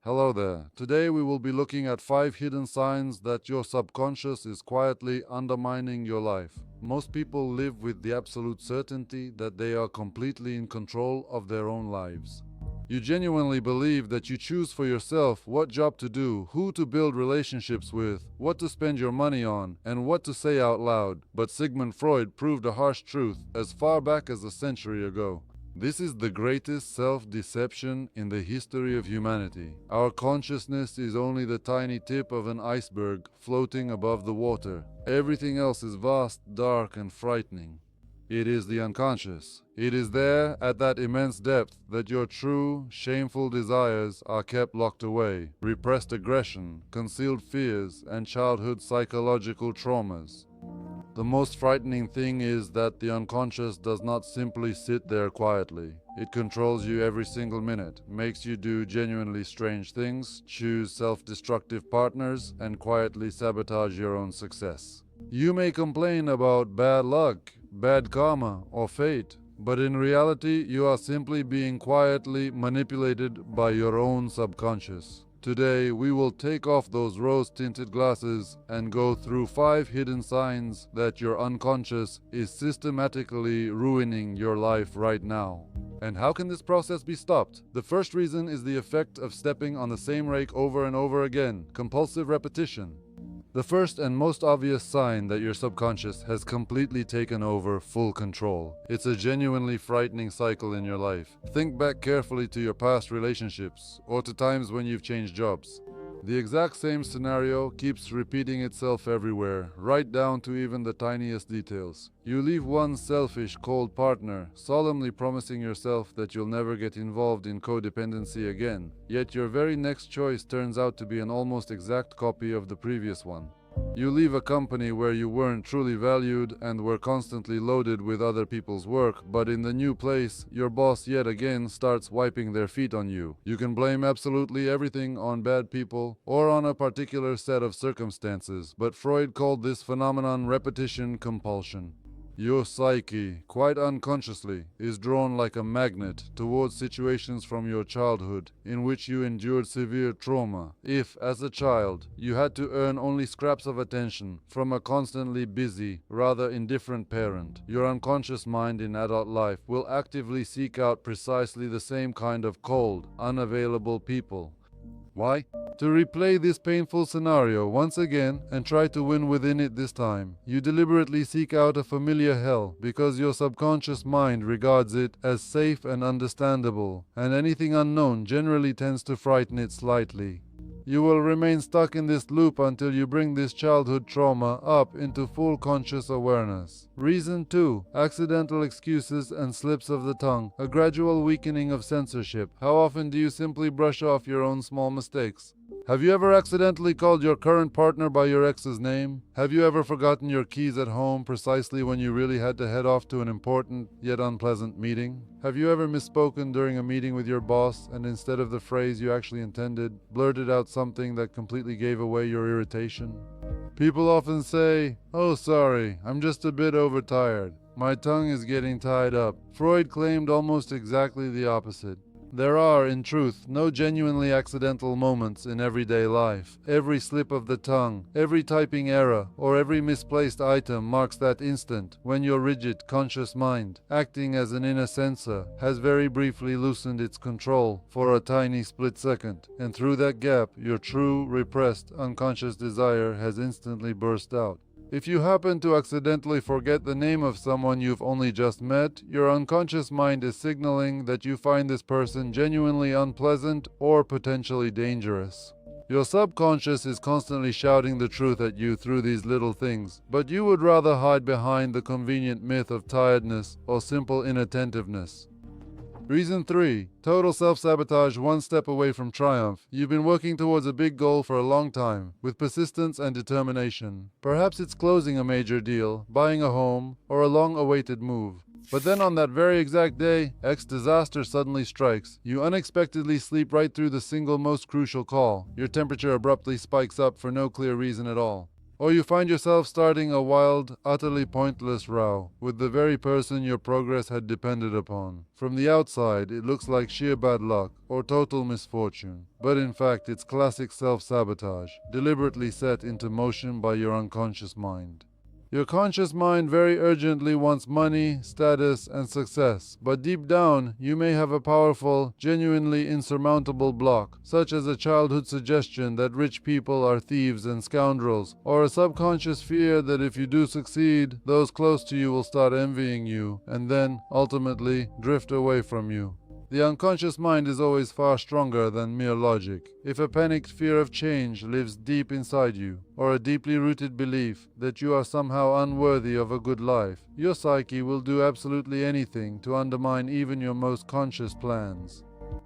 Hello there. Today we will be looking at 5 hidden signs that your subconscious is quietly undermining your life. Most people live with the absolute certainty that they are completely in control of their own lives. You genuinely believe that you choose for yourself what job to do, who to build relationships with, what to spend your money on, and what to say out loud. But Sigmund Freud proved a harsh truth as far back as a century ago. This is the greatest self-deception in the history of humanity. Our consciousness is only the tiny tip of an iceberg floating above the water. Everything else is vast, dark, and frightening. It is the unconscious. It is there, at that immense depth, that your true, shameful desires are kept locked away. Repressed aggression, concealed fears, and childhood psychological traumas. The most frightening thing is that the unconscious does not simply sit there quietly. It controls you every single minute, makes you do genuinely strange things, choose self-destructive partners, and quietly sabotage your own success. You may complain about bad luck, bad karma, or fate, but in reality, you are simply being quietly manipulated by your own subconscious. Today, we will take off those rose-tinted glasses and go through 5 hidden signs that your unconscious is systematically ruining your life right now. And how can this process be stopped? The first reason is the effect of stepping on the same rake over and over again, compulsive repetition. The first and most obvious sign that your subconscious has completely taken over full control. It's a genuinely frightening cycle in your life. Think back carefully to your past relationships or to times when you've changed jobs. The exact same scenario keeps repeating itself everywhere, right down to even the tiniest details. You leave one selfish, cold partner, solemnly promising yourself that you'll never get involved in codependency again. Yet your very next choice turns out to be an almost exact copy of the previous one. You leave a company where you weren't truly valued and were constantly loaded with other people's work, but in the new place, your boss yet again starts wiping their feet on you. You can blame absolutely everything on bad people or on a particular set of circumstances, but Freud called this phenomenon repetition compulsion. Your psyche, quite unconsciously, is drawn like a magnet towards situations from your childhood in which you endured severe trauma. If, as a child, you had to earn only scraps of attention from a constantly busy, rather indifferent parent, your unconscious mind in adult life will actively seek out precisely the same kind of cold, unavailable people. Why? To replay this painful scenario once again and try to win within it this time. You deliberately seek out a familiar hell because your subconscious mind regards it as safe and understandable, and anything unknown generally tends to frighten it slightly. You will remain stuck in this loop until you bring this childhood trauma up into full conscious awareness. Reason 2. Accidental excuses and slips of the tongue. A gradual weakening of censorship. How often do you simply brush off your own small mistakes? Have you ever accidentally called your current partner by your ex's name? Have you ever forgotten your keys at home precisely when you really had to head off to an important yet unpleasant meeting? Have you ever misspoken during a meeting with your boss and instead of the phrase you actually intended, blurted out something that completely gave away your irritation? People often say, "Oh, sorry, I'm just a bit overtired. My tongue is getting tied up." Freud claimed almost exactly the opposite. There are, in truth, no genuinely accidental moments in everyday life. Every slip of the tongue, every typing error, or every misplaced item marks that instant when your rigid, conscious mind, acting as an inner censor, has very briefly loosened its control for a tiny split second, and through that gap, your true, repressed, unconscious desire has instantly burst out. If you happen to accidentally forget the name of someone you've only just met, your unconscious mind is signaling that you find this person genuinely unpleasant or potentially dangerous. Your subconscious is constantly shouting the truth at you through these little things, but you would rather hide behind the convenient myth of tiredness or simple inattentiveness. Reason 3. Total self-sabotage one step away from triumph. You've been working towards a big goal for a long time, with persistence and determination. Perhaps it's closing a major deal, buying a home, or a long-awaited move. But then on that very exact day, disaster suddenly strikes. You unexpectedly sleep right through the single most crucial call. Your temperature abruptly spikes up for no clear reason at all. Or you find yourself starting a wild, utterly pointless row with the very person your progress had depended upon. From the outside, it looks like sheer bad luck or total misfortune, but in fact it's classic self-sabotage, deliberately set into motion by your unconscious mind. Your conscious mind very urgently wants money, status, and success, but deep down, you may have a powerful, genuinely insurmountable block, such as a childhood suggestion that rich people are thieves and scoundrels, or a subconscious fear that if you do succeed, those close to you will start envying you, and then, ultimately, drift away from you. The unconscious mind is always far stronger than mere logic. If a panicked fear of change lives deep inside you, or a deeply rooted belief that you are somehow unworthy of a good life, your psyche will do absolutely anything to undermine even your most conscious plans.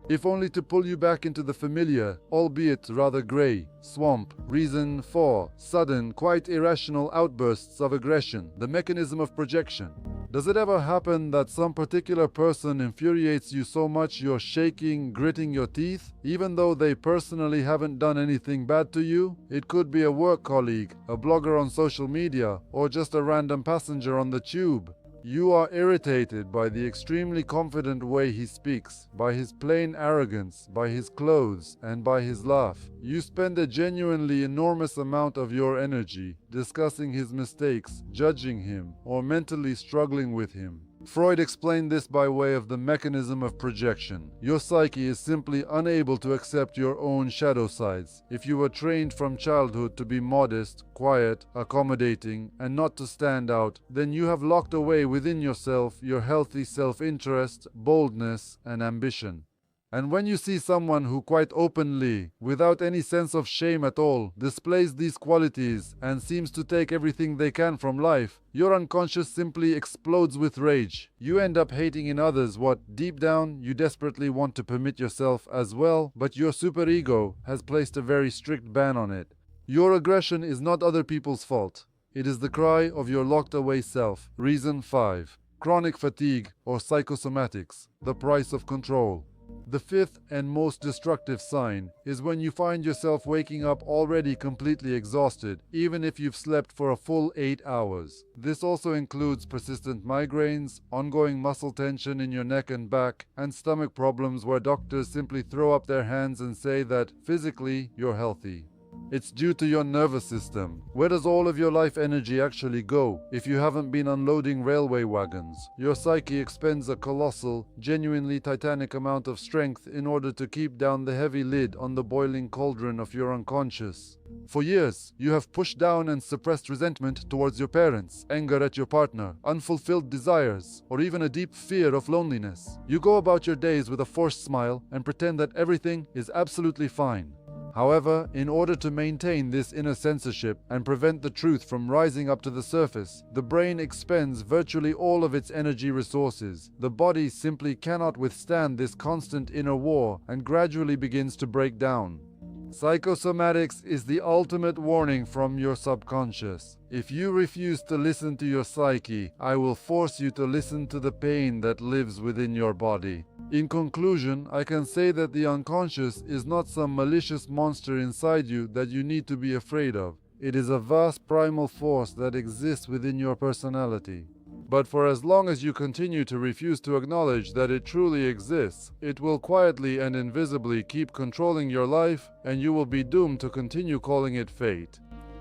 If only to pull you back into the familiar, albeit rather grey, swamp. Reason 4. Sudden, quite irrational outbursts of aggression, the mechanism of projection. Does it ever happen that some particular person infuriates you so much you're shaking, gritting your teeth, even though they personally haven't done anything bad to you? It could be a work colleague, a blogger on social media, or just a random passenger on the tube. You are irritated by the extremely confident way he speaks, by his plain arrogance, by his clothes, and by his laugh. You spend a genuinely enormous amount of your energy discussing his mistakes, judging him, or mentally struggling with him. Freud explained this by way of the mechanism of projection. Your psyche is simply unable to accept your own shadow sides. If you were trained from childhood to be modest, quiet, accommodating, and not to stand out, then you have locked away within yourself your healthy self-interest, boldness, and ambition. And when you see someone who quite openly, without any sense of shame at all, displays these qualities and seems to take everything they can from life, your unconscious simply explodes with rage. You end up hating in others what, deep down, you desperately want to permit yourself as well, but your superego has placed a very strict ban on it. Your aggression is not other people's fault. It is the cry of your locked-away self. Reason 5. Chronic fatigue or psychosomatics, the price of control. The fifth and most destructive sign is when you find yourself waking up already completely exhausted, even if you've slept for a full 8 hours. This also includes persistent migraines, ongoing muscle tension in your neck and back, and stomach problems where doctors simply throw up their hands and say that physically you're healthy. It's due to your nervous system. Where does all of your life energy actually go if you haven't been unloading railway wagons? Your psyche expends a colossal, genuinely titanic amount of strength in order to keep down the heavy lid on the boiling cauldron of your unconscious. For years, you have pushed down and suppressed resentment towards your parents, anger at your partner, unfulfilled desires, or even a deep fear of loneliness. You go about your days with a forced smile and pretend that everything is absolutely fine. However, in order to maintain this inner censorship and prevent the truth from rising up to the surface, the brain expends virtually all of its energy resources. The body simply cannot withstand this constant inner war and gradually begins to break down. Psychosomatics is the ultimate warning from your subconscious. If you refuse to listen to your psyche, I will force you to listen to the pain that lives within your body. In conclusion, I can say that the unconscious is not some malicious monster inside you that you need to be afraid of. It is a vast primal force that exists within your personality. But for as long as you continue to refuse to acknowledge that it truly exists, it will quietly and invisibly keep controlling your life, and you will be doomed to continue calling it fate.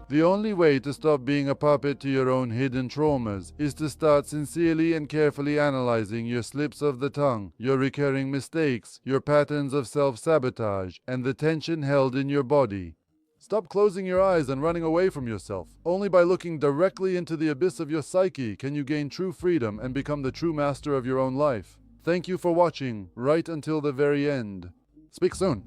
The only way to stop being a puppet to your own hidden traumas is to start sincerely and carefully analyzing your slips of the tongue, your recurring mistakes, your patterns of self-sabotage, and the tension held in your body. Stop closing your eyes and running away from yourself. Only by looking directly into the abyss of your psyche can you gain true freedom and become the true master of your own life. Thank you for watching, right until the very end. Speak soon.